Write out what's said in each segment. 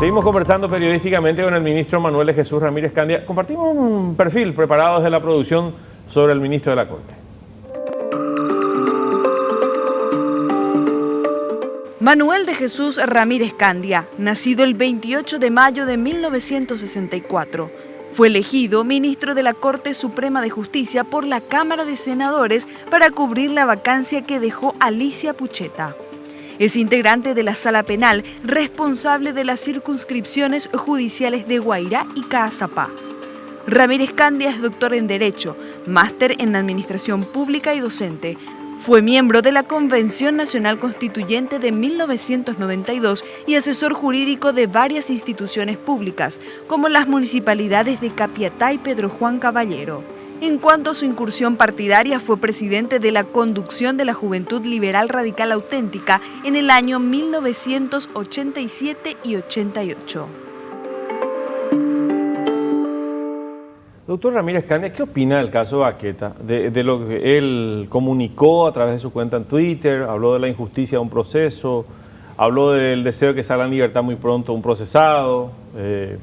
Seguimos conversando periodísticamente con el ministro Manuel de Jesús Ramírez Candia. Compartimos un perfil preparado desde la producción sobre el ministro de la Corte. Manuel de Jesús Ramírez Candia, nacido el 28 de mayo de 1964, fue elegido ministro de la Corte Suprema de Justicia por la Cámara de Senadores para cubrir la vacancia que dejó Alicia Pucheta. Es integrante de la Sala Penal, responsable de las circunscripciones judiciales de Guairá y Caazapá. Ramírez Candia es doctor en Derecho, máster en Administración Pública y docente. Fue miembro de la Convención Nacional Constituyente de 1992 y asesor jurídico de varias instituciones públicas, como las municipalidades de Capiatá y Pedro Juan Caballero. En cuanto a su incursión partidaria, fue presidente de la conducción de la Juventud Liberal Radical Auténtica en el año 1987 y 88. Doctor Ramírez Candia, ¿qué opina del caso Baqueta? De lo que él comunicó a través de su cuenta en Twitter, habló de la injusticia de un proceso, habló del deseo de que salga en libertad muy pronto un procesado,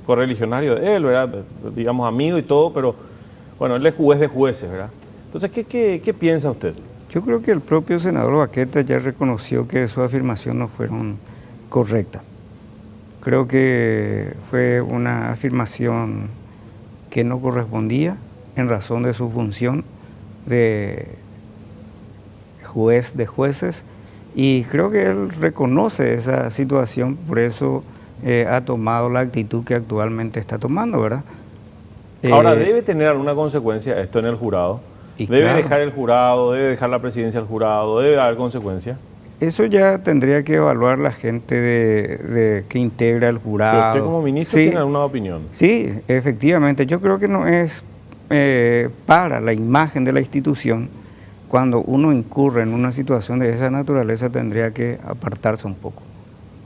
correligionario de él, ¿verdad? Digamos amigo y todo, pero bueno, él es juez de jueces, ¿verdad? Entonces, ¿qué piensa usted? Yo creo que el propio senador Baqueta ya reconoció que sus afirmaciones no fueron correctas. Creo que fue una afirmación que no correspondía en razón de su función de juez de jueces, y creo que él reconoce esa situación, por eso ha tomado la actitud que actualmente está tomando, ¿verdad? Ahora, ¿debe tener alguna consecuencia esto en el jurado? ¿Debe claro, dejar el jurado? ¿Debe dejar la presidencia del jurado? ¿Debe haber consecuencias? Eso ya tendría que evaluar la gente que integra el jurado. ¿Pero usted como ministro tiene alguna opinión? Sí, efectivamente. Yo creo que no es para la imagen de la institución. Cuando uno incurre en una situación de esa naturaleza, tendría que apartarse un poco,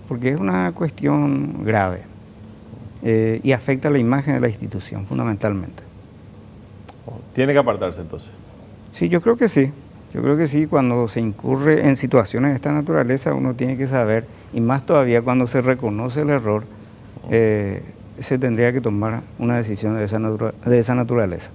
porque es una cuestión grave y afecta la imagen de la institución fundamentalmente. ¿Tiene que apartarse entonces? Sí, yo creo que sí. Yo creo que sí, cuando se incurre en situaciones de esta naturaleza, uno tiene que saber, y más todavía cuando se reconoce el error, se tendría que tomar una decisión de esa naturaleza.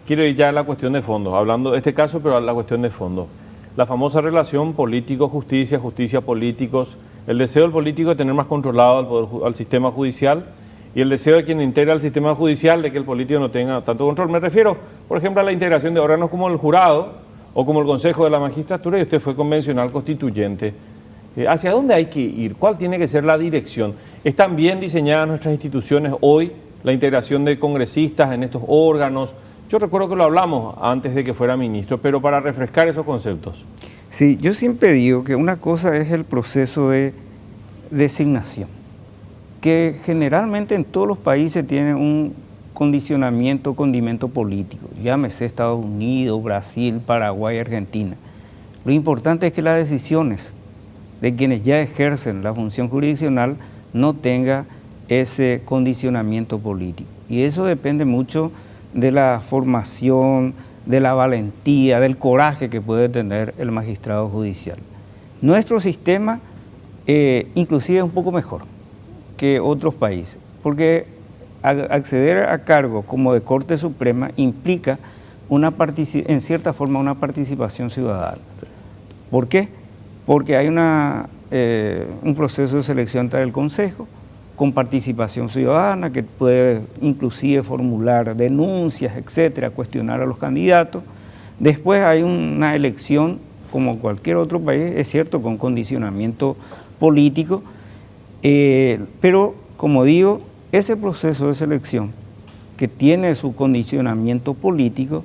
Quiero ir ya a la cuestión de fondo, hablando de este caso, pero a la cuestión de fondo. La famosa relación político-justicia, justicia-políticos, el deseo del político de tener más controlado al sistema judicial y el deseo de quien integra el sistema judicial de que el político no tenga tanto control. Me refiero, por ejemplo, a la integración de órganos como el jurado, o como el Consejo de la Magistratura, y usted fue convencional constituyente. ¿Hacia dónde hay que ir? ¿Cuál tiene que ser la dirección? ¿Están bien diseñadas nuestras instituciones hoy, la integración de congresistas en estos órganos? Yo recuerdo que lo hablamos antes de que fuera ministro, pero para refrescar esos conceptos. Sí, yo siempre digo que una cosa es el proceso de designación, que generalmente en todos los países tiene un condicionamiento, condimento político, llámese Estados Unidos, Brasil, Paraguay, Argentina. Lo importante es que las decisiones de quienes ya ejercen la función jurisdiccional no tenga ese condicionamiento político. Y eso depende mucho de la formación, de la valentía, del coraje que puede tener el magistrado judicial. Nuestro sistema inclusive es un poco mejor que otros países, porque acceder a cargos como de Corte Suprema implica en cierta forma una participación ciudadana. ¿Por qué? Porque hay un proceso de selección del Consejo con participación ciudadana que puede inclusive formular denuncias, etcétera, cuestionar a los candidatos. Después hay una elección como cualquier otro país, es cierto, con condicionamiento político, pero como digo, ese proceso de selección que tiene su condicionamiento político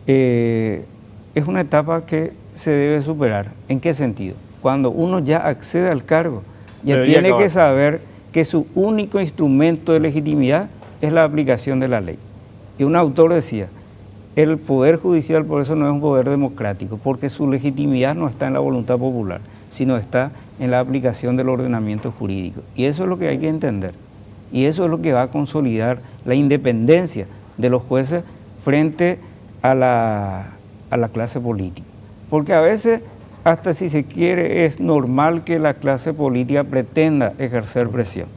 es una etapa que se debe superar. ¿En qué sentido? Cuando uno ya accede al cargo, ya tiene que saber que su único instrumento de legitimidad es la aplicación de la ley. Y un autor decía, el poder judicial por eso no es un poder democrático, porque su legitimidad no está en la voluntad popular, sino está en la aplicación del ordenamiento jurídico. Y eso es lo que hay que entender. Y eso es lo que va a consolidar la independencia de los jueces frente a la clase política. Porque a veces, hasta si se quiere, es normal que la clase política pretenda ejercer presión.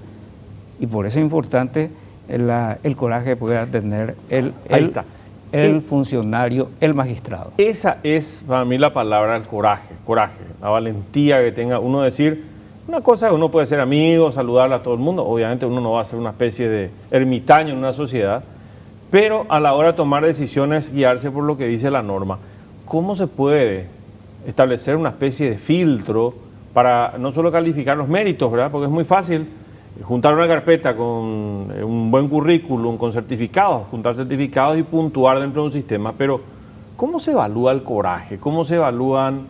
Y por eso es importante el coraje que pueda tener el funcionario, el magistrado. Esa es para mí la palabra, el coraje, la valentía que tenga uno de decir, una cosa, uno puede ser amigo, saludarle a todo el mundo, obviamente uno no va a ser una especie de ermitaño en una sociedad, pero a la hora de tomar decisiones, guiarse por lo que dice la norma. ¿Cómo se puede establecer una especie de filtro para no solo calificar los méritos, ¿verdad? Porque es muy fácil juntar una carpeta con un buen currículum, con certificados, juntar certificados y puntuar dentro de un sistema, pero ¿cómo se evalúa el coraje? ¿Cómo se evalúan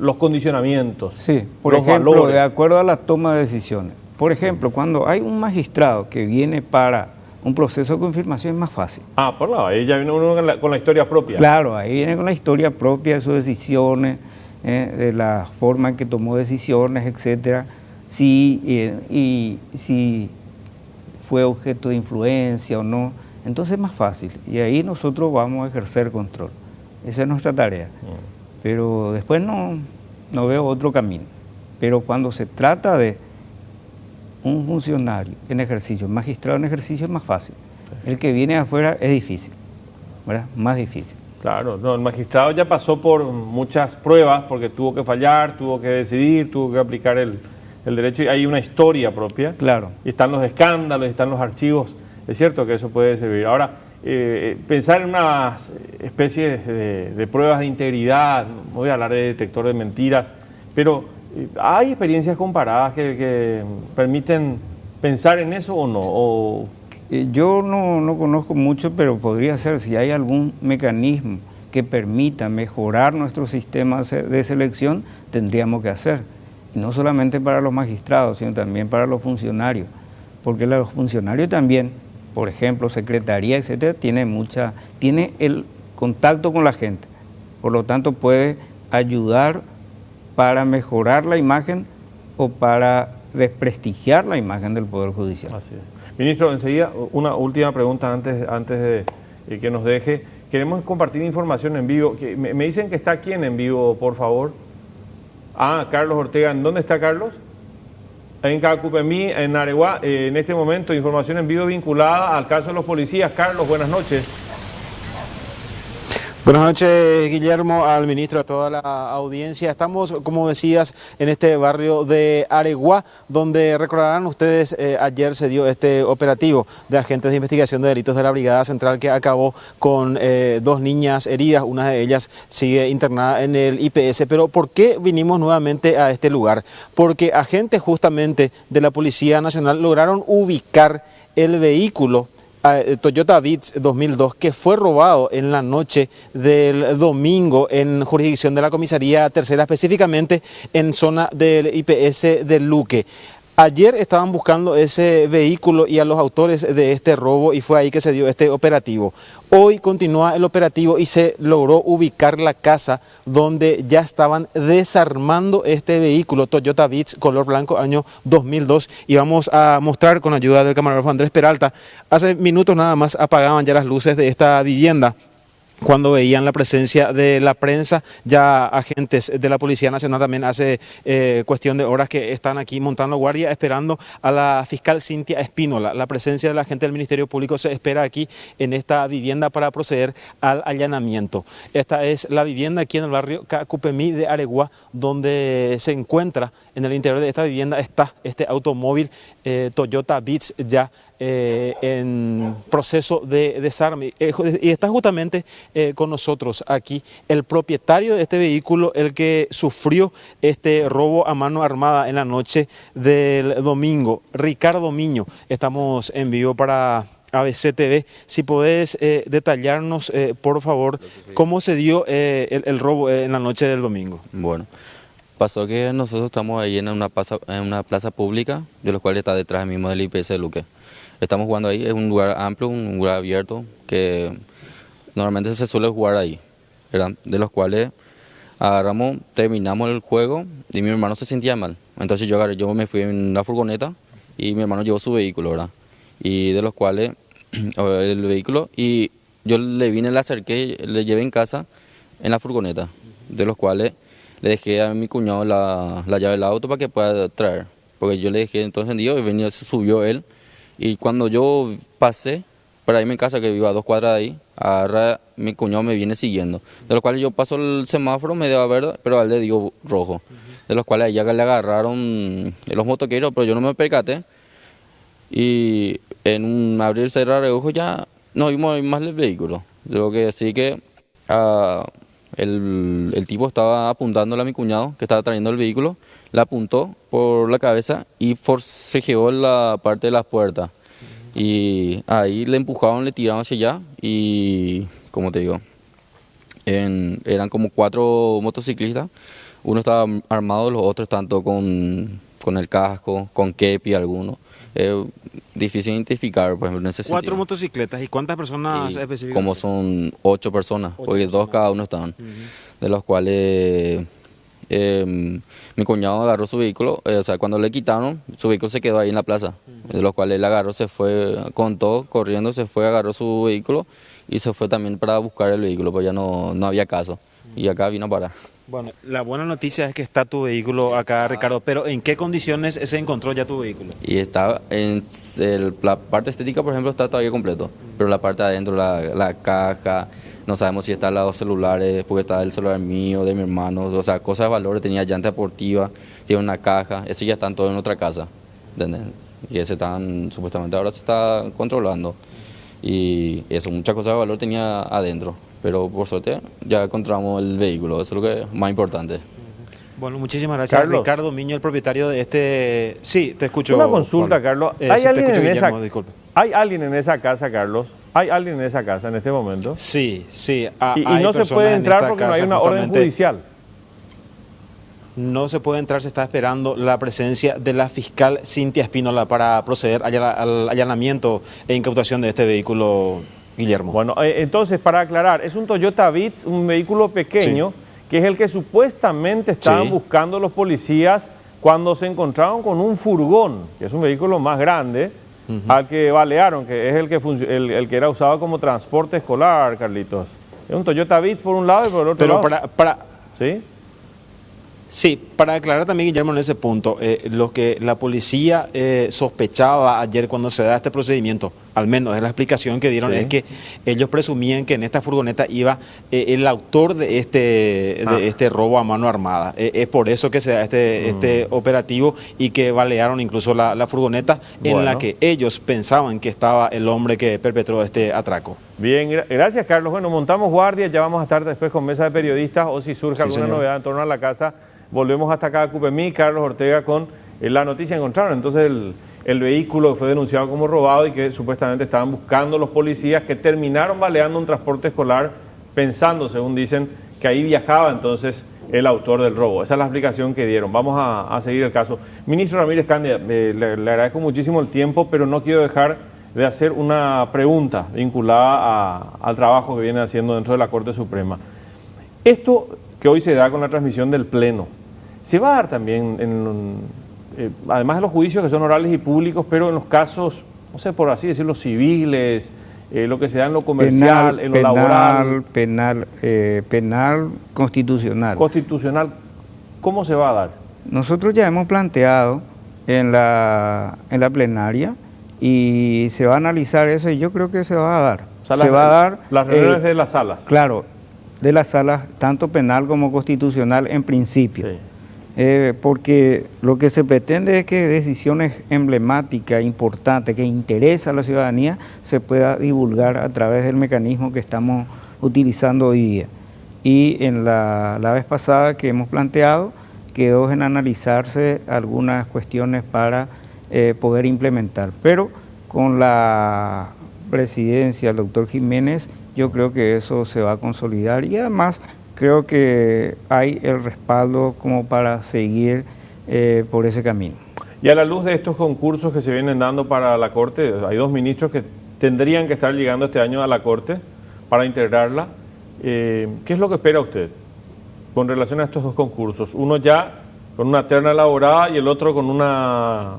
los condicionamientos? Sí, por ejemplo, valores, de acuerdo a la toma de decisiones. Por ejemplo, cuando hay un magistrado que viene para un proceso de confirmación es más fácil. Por lado, ahí ya viene uno con la historia propia. Claro, ahí viene con la historia propia de sus decisiones, de la forma en que tomó decisiones, etcétera, si fue objeto de influencia o no, entonces es más fácil y ahí nosotros vamos a ejercer control. Esa es nuestra tarea. Pero después no veo otro camino. Pero cuando se trata de un funcionario en ejercicio, magistrado en ejercicio, es más fácil. El que viene afuera es difícil, ¿verdad? Más difícil. Claro, no, el magistrado ya pasó por muchas pruebas porque tuvo que fallar, tuvo que decidir, tuvo que aplicar el derecho y hay una historia propia. Claro. Y están los escándalos, están los archivos. Es cierto que eso puede servir. Ahora, pensar en una especie de pruebas de integridad, no voy a hablar de detector de mentiras, pero ¿hay experiencias comparadas que permiten pensar en eso o no? Yo no conozco mucho, pero podría ser, si hay algún mecanismo que permita mejorar nuestro sistema de selección, tendríamos que hacer. Y no solamente para los magistrados, sino también para los funcionarios. Porque los funcionarios también, por ejemplo, secretaría, etcétera, tiene el contacto con la gente. Por lo tanto, puede ayudar para mejorar la imagen o para desprestigiar la imagen del Poder Judicial. Así es. Ministro, enseguida una última pregunta antes de que nos deje. Queremos compartir información en vivo. Me dicen que está quién en vivo, por favor. Carlos Ortega. ¿En dónde está Carlos? En Cacupemí, en Areguá. En este momento, información en vivo vinculada al caso de los policías. Carlos, buenas noches. Buenas noches, Guillermo, al ministro, a toda la audiencia. Estamos, como decías, en este barrio de Areguá, donde recordarán ustedes, ayer se dio este operativo de agentes de investigación de delitos de la Brigada Central que acabó con 2 niñas heridas, una de ellas sigue internada en el IPS. Pero ¿por qué vinimos nuevamente a este lugar? Porque agentes justamente de la Policía Nacional lograron ubicar el vehículo Toyota Vitz 2002 que fue robado en la noche del domingo en jurisdicción de la Comisaría Tercera, específicamente en zona del IPS de Luque. Ayer estaban buscando ese vehículo y a los autores de este robo y fue ahí que se dio este operativo. Hoy continúa el operativo y se logró ubicar la casa donde ya estaban desarmando este vehículo Toyota Vitz color blanco año 2002 y vamos a mostrar con ayuda del camarógrafo Andrés Peralta. Hace minutos nada más apagaban ya las luces de esta vivienda. Cuando veían la presencia de la prensa, ya agentes de la Policía Nacional también hace cuestión de horas que están aquí montando guardia esperando a la fiscal Cintia Espínola. La presencia de la agente del Ministerio Público se espera aquí en esta vivienda para proceder al allanamiento. Esta es la vivienda aquí en el barrio Cacupemí de Areguá, donde se encuentra en el interior de esta vivienda está este automóvil Toyota Vitz ya en proceso de desarme. Y está justamente con nosotros aquí el propietario de este vehículo, el que sufrió este robo a mano armada en la noche del domingo, Ricardo Miño. Estamos en vivo para ABC TV. Si podés detallarnos, por favor, cómo se dio el robo en la noche del domingo. Bueno, pasó que nosotros estamos ahí en una plaza pública, de los cuales está detrás mismo del IPS de Luque. Estamos jugando ahí, es un lugar amplio, un lugar abierto, que normalmente se suele jugar ahí, ¿verdad? De los cuales agarramos, terminamos el juego y mi hermano se sentía mal. Entonces yo me fui en la furgoneta y mi hermano llevó su vehículo, ¿verdad? Y de los cuales, el vehículo, y yo le vine, le acerqué, le llevé en casa en la furgoneta, de los cuales le dejé a mi cuñado la llave del auto para que pueda traer. porque yo le dejé todo encendido y venía, se subió él. Y cuando yo pasé para irme a casa, que vivo a 2 cuadras de ahí, agarra, mi cuñado me viene siguiendo. De los cuales yo paso el semáforo, me daba verde, pero a él le digo rojo. De los cuales allá le agarraron los motoqueros, pero yo no me percaté. Y en un abrir y cerrar de ojos ya no vimos más el vehículo. De lo que sí que el tipo estaba apuntándole a mi cuñado, que estaba trayendo el vehículo, le apuntó por la cabeza y forcejeó la parte de las puertas. Y ahí le empujaron, le tiraron hacia allá y, como te digo, eran como 4 motociclistas. Uno estaba armado, los otros tanto con el casco, con kepi algunos. Difícil identificar, por ejemplo, en ese 4 sentido. motocicletas, ¿y cuántas personas Y específicamente? como son 8 personas, porque 2 cada uno estaban, de los cuales mi cuñado agarró su vehículo, o sea, cuando le quitaron, su vehículo se quedó ahí en la plaza, de los cuales él agarró, se fue con todo, corriendo, se fue, agarró su vehículo y se fue también para buscar el vehículo, pues ya no había caso, y acá vino a parar. Bueno, la buena noticia es que está tu vehículo acá, Ricardo, pero ¿en qué condiciones se encontró ya tu vehículo? Y está la parte estética, por ejemplo, está todavía completo, pero la parte de adentro, la caja, no sabemos si están los celulares, porque está el celular mío, de mi hermano, o sea, cosas de valor, tenía llanta deportiva, tiene una caja, ese ya están todos en otra casa, ¿entendés? Y ese supuestamente ahora se está controlando, y eso, muchas cosas de valor tenía adentro, pero por suerte ya encontramos el vehículo, eso es lo que es más importante. Bueno, muchísimas gracias, Carlos. Ricardo Miño, el propietario de este... Sí, te escucho. Una consulta, Juan. Carlos. Sí, ¿Hay te alguien escucho, en Guillermo, esa, disculpe. ¿Hay alguien en esa casa, Carlos? ¿Hay alguien en esa casa en este momento? Sí. Y Hay no se personas puede en entrar esta porque no hay casa, una orden justamente. judicial. No se puede entrar, se está esperando la presencia de la fiscal Cintia Espínola para proceder al allanamiento e incautación de este vehículo, Guillermo. Bueno, entonces, para aclarar, es un Toyota Vitz, un vehículo pequeño, que es el que supuestamente estaban Sí. buscando los policías cuando se encontraron con un furgón, que es un vehículo más grande, al que balearon, que es el que era usado como transporte escolar, Carlitos. Es un Toyota Vitz por un lado y por el otro Pero lado. ¿Sí? Sí, para aclarar también, Guillermo, en ese punto, lo que la policía sospechaba ayer cuando se da este procedimiento, al menos es la explicación que dieron, Sí. es que ellos presumían que en esta furgoneta iba el autor de este robo a mano armada. Es por eso que se da este operativo y que balearon incluso la furgoneta en Bueno. la que ellos pensaban que estaba el hombre que perpetró este atraco. Bien, gracias, Carlos. Bueno, montamos guardia, ya vamos a estar después con mesa de periodistas o si surge Sí, alguna señor. novedad en torno a la casa, volvemos hasta acá a Cupemí, Carlos Ortega con la noticia. Encontraron entonces el vehículo que fue denunciado como robado y que supuestamente estaban buscando los policías, que terminaron baleando un transporte escolar pensando, según dicen, que ahí viajaba entonces el autor del robo. Esa es la explicación que dieron. Vamos a seguir el caso. Ministro Ramírez Candia, le agradezco muchísimo el tiempo, pero no quiero dejar de hacer una pregunta vinculada al trabajo que viene haciendo dentro de la Corte Suprema. Esto que hoy se da con la transmisión del Pleno, se va a dar también, además de los juicios que son orales y públicos, pero en los casos, no sé, por así decirlo, civiles, lo que se da en lo comercial, en lo laboral, penal constitucional. constitucional, ¿cómo se va a dar? Nosotros ya hemos planteado en la plenaria y se va a analizar eso y yo creo que se va a dar. O sea, se va a dar las reuniones de las salas. Claro, de las salas, tanto penal como constitucional en principio. Sí. Porque lo que se pretende es que decisiones emblemáticas, importantes, que interesan a la ciudadanía, se pueda divulgar a través del mecanismo que estamos utilizando hoy día. Y en la vez pasada que hemos planteado, quedó en analizarse algunas cuestiones para poder implementar. Pero con la presidencia del doctor Jiménez, yo creo que eso se va a consolidar y además creo que hay el respaldo como para seguir por ese camino. Y a la luz de estos concursos que se vienen dando para la Corte, hay 2 ministros que tendrían que estar llegando este año a la Corte para integrarla. ¿Qué es lo que espera usted con relación a estos 2 concursos? Uno ya con una terna elaborada y el otro con una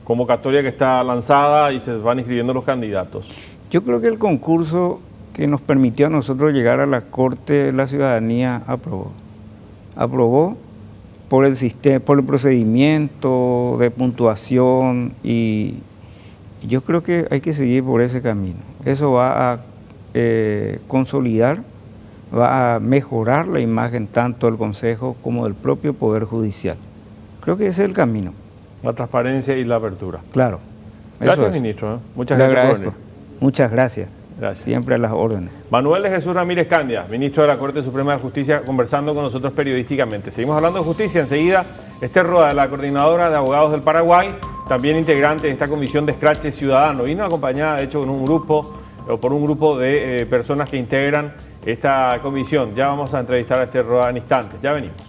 convocatoria que está lanzada y se van inscribiendo los candidatos. Yo creo que el concurso que nos permitió a nosotros llegar a la Corte, la ciudadanía aprobó por el sistema, por el procedimiento de puntuación, y yo creo que hay que seguir por ese camino. Eso va a consolidar, va a mejorar la imagen tanto del Consejo como del propio Poder Judicial. Creo que ese es el camino. La transparencia y la apertura. Claro. Gracias, ministro. Muchas Le gracias por agradezco. venir. Muchas gracias. Gracias. Siempre a las órdenes. Manuel de Jesús Ramírez Candia, ministro de la Corte Suprema de Justicia, conversando con nosotros periodísticamente. Seguimos hablando de justicia. Enseguida, Esther Roda, la coordinadora de abogados del Paraguay, también integrante de esta comisión de escrache ciudadano. Vino acompañada, de hecho, por un grupo de personas que integran esta comisión. Ya vamos a entrevistar a Esther Roda en instantes. Ya venimos.